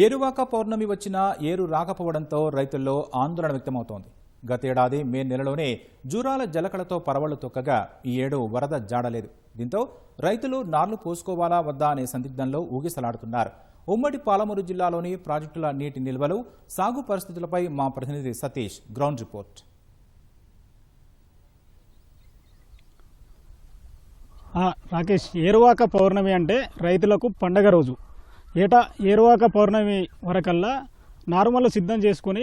ఏరువాక పౌర్ణమి వచ్చినా ఏరు రాకపోవడంతో రైతుల్లో ఆందోళన వ్యక్తమవుతోంది. గతేడాది మే నెలలోనే జూరాల జలకళతో పరవళ్లు తొక్కగా ఈ ఏడు వరద జాడలేదు. దీంతో రైతులు నార్లు పోసుకోవాలా వద్దా అనే సందిగ్ధంలో ఊగిసలాడుతున్నారు. ఉమ్మడి పాలమూరు జిల్లాలోని ప్రాజెక్టుల నీటి నిల్వలు, సాగు పరిస్థితులపై మా ప్రతినిధి సతీష్ గ్రౌండ్ రిపోర్ట్. రాకేష్, ఏరువాక పౌర్ణమి అంటే రైతులకు పండగ రోజు. ఏటా ఏరువాక పౌర్ణమి వరకల్లా నారుమల్లు సిద్ధం చేసుకుని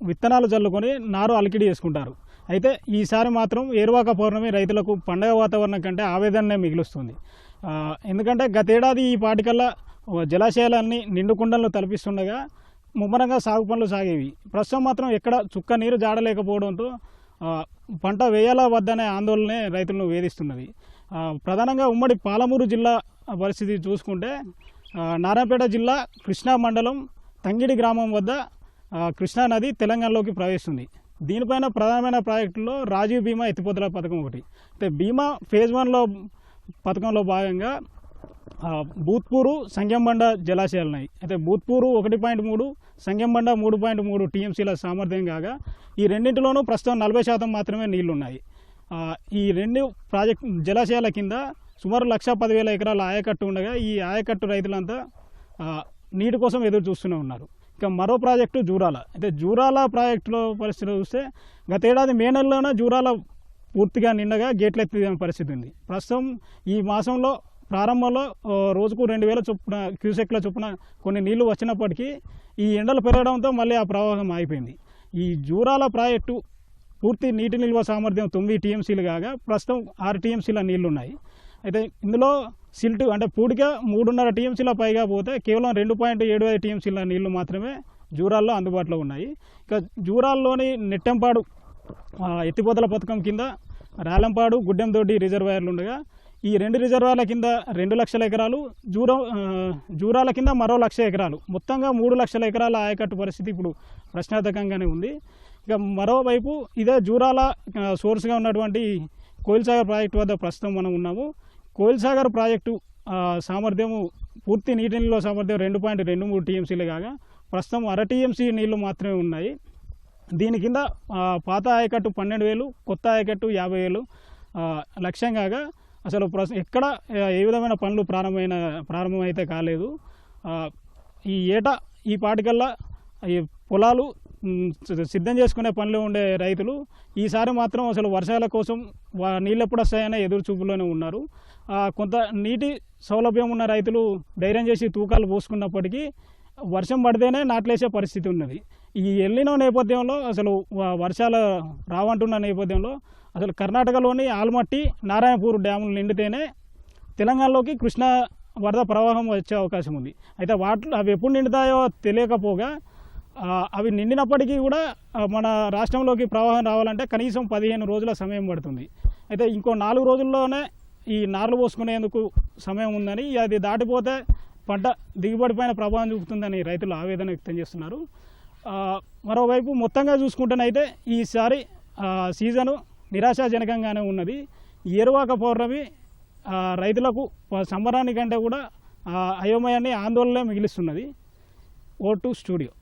విత్తనాలు చల్లుకొని నారు అలికిడి చేసుకుంటారు. అయితే ఈసారి మాత్రం ఏరువాక పౌర్ణమి రైతులకు పండగ వాతావరణం కంటే ఆవేదననే మిగులుస్తుంది. ఎందుకంటే గతేడాది ఈ పాటికల్లా జలాశయాలన్నీ నిండుకుండలను తలపిస్తుండగా ముమ్మరంగా సాగు పనులు సాగేవి. ప్రస్తుతం మాత్రం ఎక్కడ చుక్క నీరు జాడలేకపోవడంతో పంట వేయాలా వద్దనే ఆందోళనే రైతులను వేధిస్తున్నది. ప్రధానంగా ఉమ్మడి పాలమూరు జిల్లా పరిస్థితి చూసుకుంటే నారాయణపేట జిల్లా కృష్ణా మండలం తంగిడి గ్రామం వద్ద కృష్ణా నది తెలంగాణలోకి ప్రవేశిస్తుంది. దీనిపైన ప్రధానమైన ప్రాజెక్టులో రాజీవ్ బీమా ఎత్తిపోతల పథకం ఒకటి. అయితే బీమా ఫేజ్ 1లో పథకంలో భాగంగా బూత్పూరు, సంగెంబండ జలాశయాలు ఉన్నాయి. అయితే బూత్పూరు 1.3, సంగెంబండ 3.3 టీఎంసీల సామర్థ్యం కాగా ఈ రెండింటిలోనూ ప్రస్తుతం 40% మాత్రమే నీళ్లున్నాయి. ఈ రెండు జలాశయాల కింద సుమారు 1,10,000 ఎకరాల ఆయకట్టు ఉండగా ఈ ఆయకట్టు రైతులంతా నీటి కోసం ఎదురు చూస్తూనే ఉన్నారు. ఇక మరో ప్రాజెక్టు జూరాల. అయితే జూరాల ప్రాజెక్టులో పరిస్థితి చూస్తే గతేడాది మే నెలలోనే జూరాల పూర్తిగా నిండగా గేట్లు ఎత్తిన పరిస్థితి ఉంది. ప్రస్తుతం ఈ మాసంలో ప్రారంభంలో రోజుకు 2,000 చొప్పున క్యూసెక్ల చొప్పున కొన్ని నీళ్లు వచ్చినప్పటికీ ఈ ఎండలు పెరగడంతో మళ్ళీ ఆ ప్రవాహం ఆగిపోయింది. ఈ జూరాల ప్రాజెక్టు పూర్తి నీటి నిల్వ సామర్థ్యం 9 టీఎంసీలు కాగా ప్రస్తుతం 6 టీఎంసీల నీళ్లు ఉన్నాయి. అయితే ఇందులో సిల్ట్ అంటే పూడిక 3.5 టీఎంసీల పైగా పోతే కేవలం 2.75 టీఎంసీల నీళ్లు మాత్రమే జూరాల్లో అందుబాటులో ఉన్నాయి. ఇక జూరాల్లోని నెట్టెంపాడు ఎత్తిపోతల పథకం కింద రాలంపాడు, గుడ్డెందొడ్డి రిజర్వాయర్లు ఉండగా ఈ 2 రిజర్వాయర్ల కింద 2 లక్షల ఎకరాలు, జూరాల కింద మరో 1,00,000 ఎకరాలు, మొత్తంగా 3 లక్షల ఎకరాల ఆయకట్టు పరిస్థితి ఇప్పుడు ప్రశ్నార్థకంగానే ఉంది. ఇక మరోవైపు ఇదే జూరాల సోర్స్గా ఉన్నటువంటి కోయిల్ సాగర్ ప్రాజెక్టు వద్ద ప్రస్తుతం మనం ఉన్నాము. కోయిల్ సాగర్ ప్రాజెక్టు సామర్థ్యము పూర్తి నీటి నిల్వ సామర్థ్యం 2.23 టీఎంసీలు కాగా ప్రస్తుతం 1/2 టీఎంసీ నీళ్లు మాత్రమే ఉన్నాయి. దీని కింద పాత ఆయకట్టు 12,000, కొత్త ఆయకట్టు 50,000 లక్ష్యం కాగా అసలు ఎక్కడ ఏ విధమైన పనులు ప్రారంభమైతే కాలేదు. ఈ ఏటా ఈ పాటికల్లా ఈ పొలాలు సిద్ధం చేసుకునే పనులు ఉండే రైతులు ఈసారి మాత్రం అసలు వర్షాల కోసం నీళ్ళు ఎప్పుడు వస్తాయనే ఎదురు చూపులోనే ఉన్నారు. కొంత నీటి సౌలభ్యం ఉన్న రైతులు ధైర్యం చేసి తూకాలు పోసుకున్నప్పటికీ వర్షం పడితేనే నాట్లేసే పరిస్థితి ఉన్నది. ఈ ఎల్నినో నేపథ్యంలో అసలు వర్షాలు రావంటున్న నేపథ్యంలో అసలు కర్ణాటకలోని ఆల్మట్టి, నారాయణపూర్ డ్యాములు నిండితేనే తెలంగాణలోకి కృష్ణా వరద ప్రవాహం వచ్చే అవకాశం ఉంది. అయితే అవి ఎప్పుడు నిండుతాయో తెలియకపోగా అవి నిండినప్పటికీ కూడా మన రాష్ట్రంలోకి ప్రవాహం రావాలంటే కనీసం 15 రోజుల సమయం పడుతుంది. అయితే ఇంకో 4 రోజుల్లోనే ఈ నార్లు పోసుకునేందుకు సమయం ఉందని, అది దాటిపోతే పంట దిగుబడిపైన ప్రభావం చూపుతుందని రైతులు ఆవేదన వ్యక్తం చేస్తున్నారు. మరోవైపు మొత్తంగా చూసుకుంటేనైతే ఈసారి సీజను నిరాశాజనకంగానే ఉన్నది. ఏరువాక పౌర్ణమి రైతులకు సంబరానికంటే కూడా అయోమయాన్ని, ఆందోళన మిగిలిస్తున్నది. ఓ2 స్టూడియో.